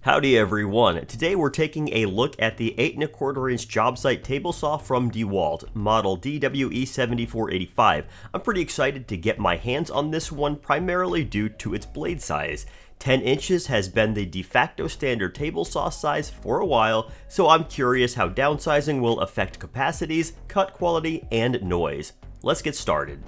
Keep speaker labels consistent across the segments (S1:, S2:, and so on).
S1: Howdy everyone, today we're taking a look at the 8¼ inch job site table saw from DeWalt, model DWE7485. I'm pretty excited to get my hands on this one primarily due to its blade size. 10 inches has been the de facto standard table saw size for a while, so I'm curious how downsizing will affect capacities, cut quality, and noise. Let's get started.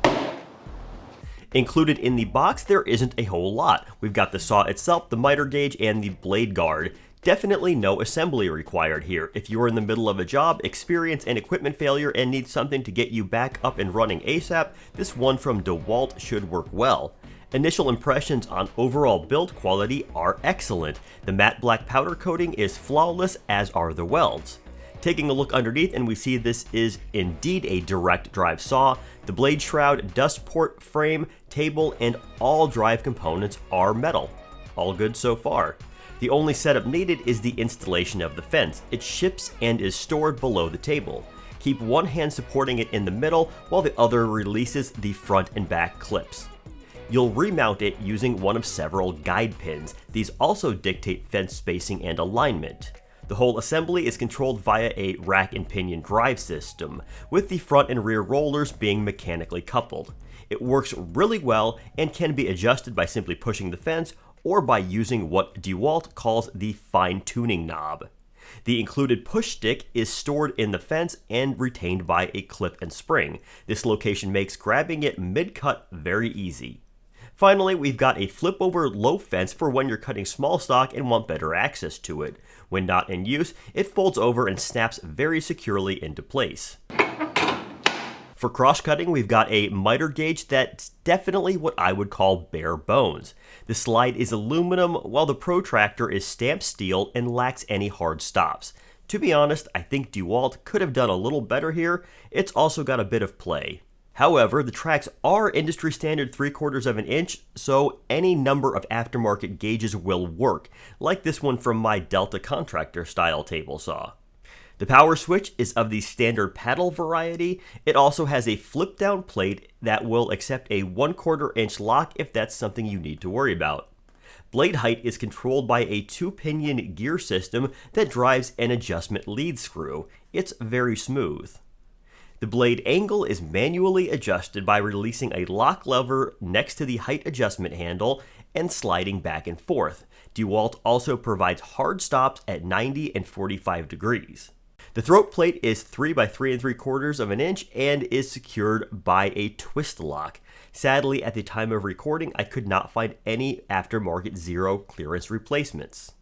S1: Included in the box, there isn't a whole lot. We've got the saw itself, the miter gauge, and the blade guard. Definitely no assembly required here. If you're in the middle of a job, experience an equipment failure, and need something to get you back up and running ASAP, this one from DeWalt should work well. Initial impressions on overall build quality are excellent. The matte black powder coating is flawless, as are the welds. Taking a look underneath, and we see this is indeed a direct drive saw. The blade shroud, dust port, frame, table, and all drive components are metal. All good so far. The only setup needed is the installation of the fence. It ships and is stored below the table. Keep one hand supporting it in the middle while the other releases the front and back clips. You'll remount it using one of several guide pins. These also dictate fence spacing and alignment. The whole assembly is controlled via a rack and pinion drive system, with the front and rear rollers being mechanically coupled. It works really well and can be adjusted by simply pushing the fence or by using what DeWalt calls the fine-tuning knob. The included push stick is stored in the fence and retained by a clip and spring. This location makes grabbing it mid-cut very easy. Finally, we've got a flip-over low fence for when you're cutting small stock and want better access to it. When not in use, it folds over and snaps very securely into place. For cross-cutting, we've got a miter gauge that's definitely what I would call bare bones. The slide is aluminum, while the protractor is stamped steel and lacks any hard stops. To be honest, I think DeWalt could have done a little better here. It's also got a bit of play. However, the tracks are industry standard 3/4 inch, so any number of aftermarket gauges will work, like this one from my Delta contractor style table saw. The power switch is of the standard paddle variety. It also has a flip down plate that will accept a 1/4 inch lock if that's something you need to worry about. Blade height is controlled by a 2-pinion gear system that drives an adjustment lead screw. It's very smooth. The blade angle is manually adjusted by releasing a lock lever next to the height adjustment handle and sliding back and forth. DeWalt also provides hard stops at 90 and 45 degrees. The throat plate is 3 by 3¾ inch and is secured by a twist lock. Sadly, at the time of recording, I could not find any aftermarket zero clearance replacements.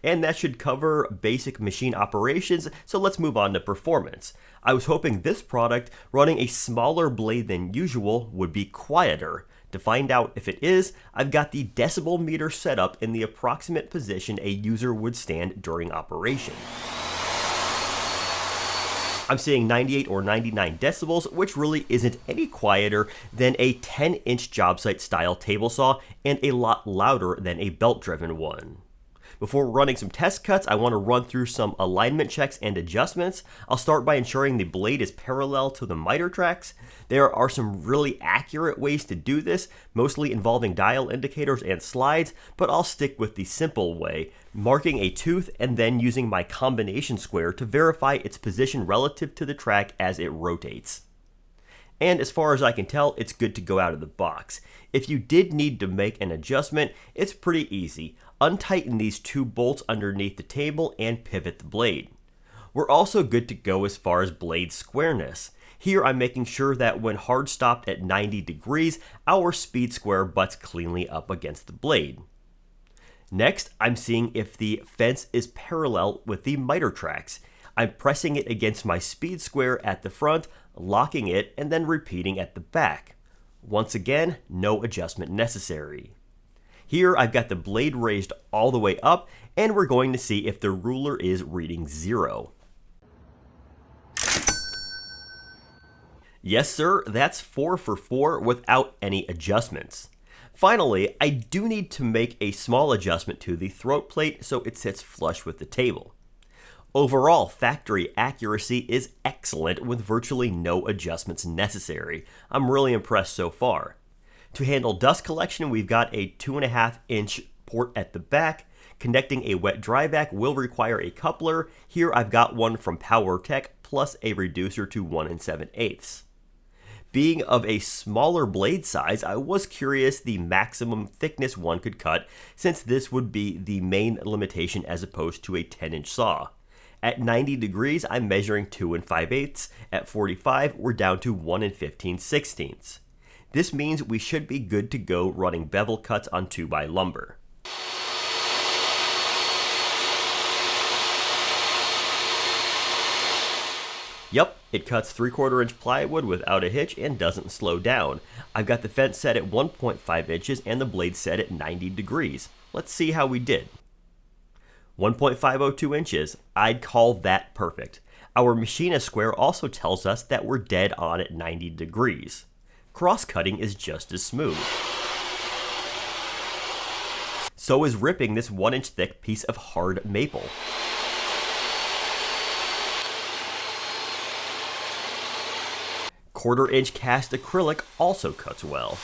S1: And that should cover basic machine operations, so let's move on to performance. I was hoping this product, running a smaller blade than usual, would be quieter. To find out if it is, I've got the decibel meter set up in the approximate position a user would stand during operation. I'm seeing 98 or 99 decibels, which really isn't any quieter than a 10-inch job site style table saw and a lot louder than a belt-driven one. Before running some test cuts, I want to run through some alignment checks and adjustments. I'll start by ensuring the blade is parallel to the miter tracks. There are some really accurate ways to do this, mostly involving dial indicators and slides, but I'll stick with the simple way, marking a tooth and then using my combination square to verify its position relative to the track as it rotates. And as far as I can tell, it's good to go out of the box. If you did need to make an adjustment, it's pretty easy. Untighten these 2 bolts underneath the table and pivot the blade. We're also good to go as far as blade squareness. Here I'm making sure that when hard stopped at 90 degrees, our speed square butts cleanly up against the blade. Next, I'm seeing if the fence is parallel with the miter tracks. I'm pressing it against my speed square at the front, locking it, and then repeating at the back. Once again, no adjustment necessary. Here I've got the blade raised all the way up, and we're going to see if the ruler is reading 0. Yes sir, that's 4 for 4 without any adjustments. Finally, I do need to make a small adjustment to the throat plate so it sits flush with the table. Overall, factory accuracy is excellent with virtually no adjustments necessary. I'm really impressed so far. To handle dust collection, we've got a 2.5 inch port at the back, Connecting a wet dry vac will require a coupler. Here I've got one from PowerTech plus a reducer to 1 7/8. Being of a smaller blade size, I was curious the maximum thickness one could cut, since this would be the main limitation as opposed to a 10-inch saw. At 90 degrees, I'm measuring 2 5/8. At 45, we're down to 1 15/16. This means we should be good to go running bevel cuts on 2x lumber. Yep, it cuts 3/4 inch plywood without a hitch and doesn't slow down. I've got the fence set at 1.5 inches and the blade set at 90 degrees. Let's see how we did. 1.502 inches, I'd call that perfect. Our machinist square also tells us that we're dead on at 90 degrees. Cross-cutting is just as smooth. So is ripping this 1-inch thick piece of hard maple. Quarter-inch cast acrylic also cuts well.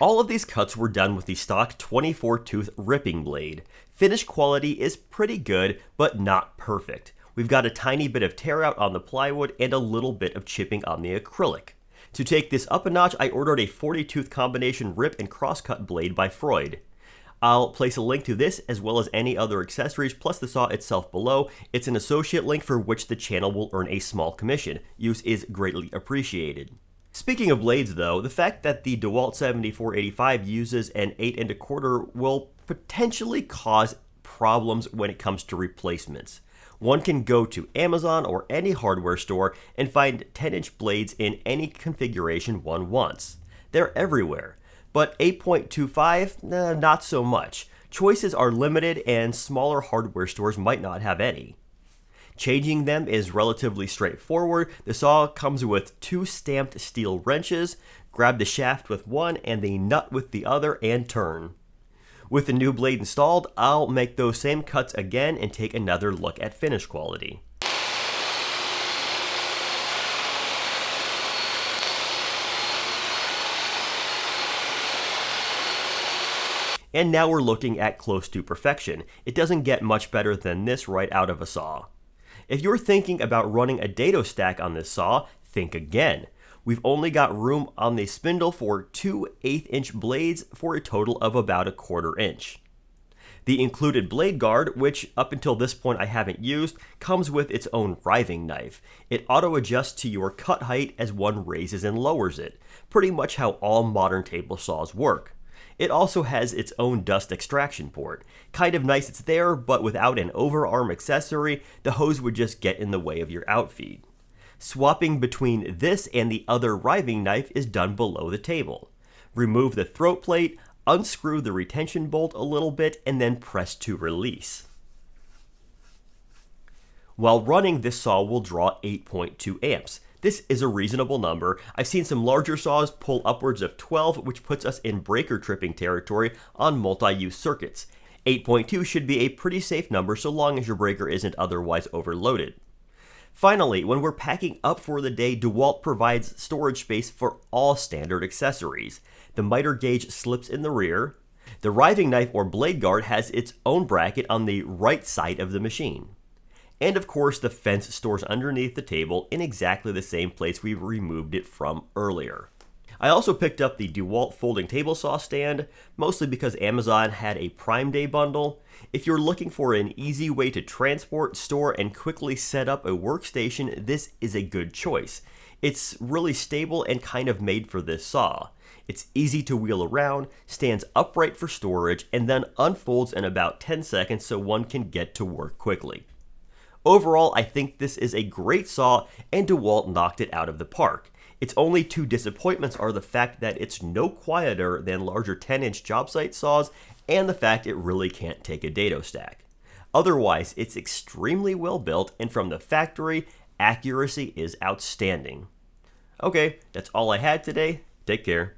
S1: All of these cuts were done with the stock 24-tooth ripping blade. Finish quality is pretty good, but not perfect. We've got a tiny bit of tear out on the plywood and a little bit of chipping on the acrylic. To take this up a notch, I ordered a 40-tooth combination rip and crosscut blade by Freud. I'll place a link to this as well as any other accessories plus the saw itself below. It's an associate link for which the channel will earn a small commission. Use is greatly appreciated. Speaking of blades though, the fact that the DeWalt 7485 uses an 8 1/4 will potentially cause problems when it comes to replacements. One can go to Amazon or any hardware store and find 10-inch blades in any configuration one wants. They're everywhere. But 8.25, not so much. Choices are limited and smaller hardware stores might not have any. Changing them is relatively straightforward. The saw comes with 2 stamped steel wrenches. Grab the shaft with one and the nut with the other and turn. With the new blade installed, I'll make those same cuts again and take another look at finish quality. And now we're looking at close to perfection. It doesn't get much better than this right out of a saw. If you're thinking about running a dado stack on this saw, think again. We've only got room on the spindle for 2 1/8-inch blades for a total of about 1/4 inch. The included blade guard, which up until this point I haven't used, comes with its own riving knife. It auto-adjusts to your cut height as one raises and lowers it, pretty much how all modern table saws work. It also has its own dust extraction port. Kind of nice it's there, but without an overarm accessory, the hose would just get in the way of your outfeed. Swapping between this and the other riving knife is done below the table. Remove the throat plate, unscrew the retention bolt a little bit, and then press to release. While running, this saw will draw 8.2 amps. This is a reasonable number. I've seen some larger saws pull upwards of 12, which puts us in breaker tripping territory on multi-use circuits. 8.2 should be a pretty safe number so long as your breaker isn't otherwise overloaded. Finally, when we're packing up for the day, DeWalt provides storage space for all standard accessories. The miter gauge slips in the rear. The riving knife or blade guard has its own bracket on the right side of the machine. And of course, the fence stores underneath the table in exactly the same place we removed it from earlier. I also picked up the DeWalt folding table saw stand, mostly because Amazon had a Prime Day bundle. If you're looking for an easy way to transport, store, and quickly set up a workstation, this is a good choice. It's really stable and kind of made for this saw. It's easy to wheel around, stands upright for storage, and then unfolds in about 10 seconds so one can get to work quickly. Overall, I think this is a great saw, and DeWalt knocked it out of the park. Its only 2 disappointments are the fact that it's no quieter than larger 10-inch job site saws, and the fact it really can't take a dado stack. Otherwise, it's extremely well built, and from the factory, accuracy is outstanding. Okay, that's all I had today. Take care.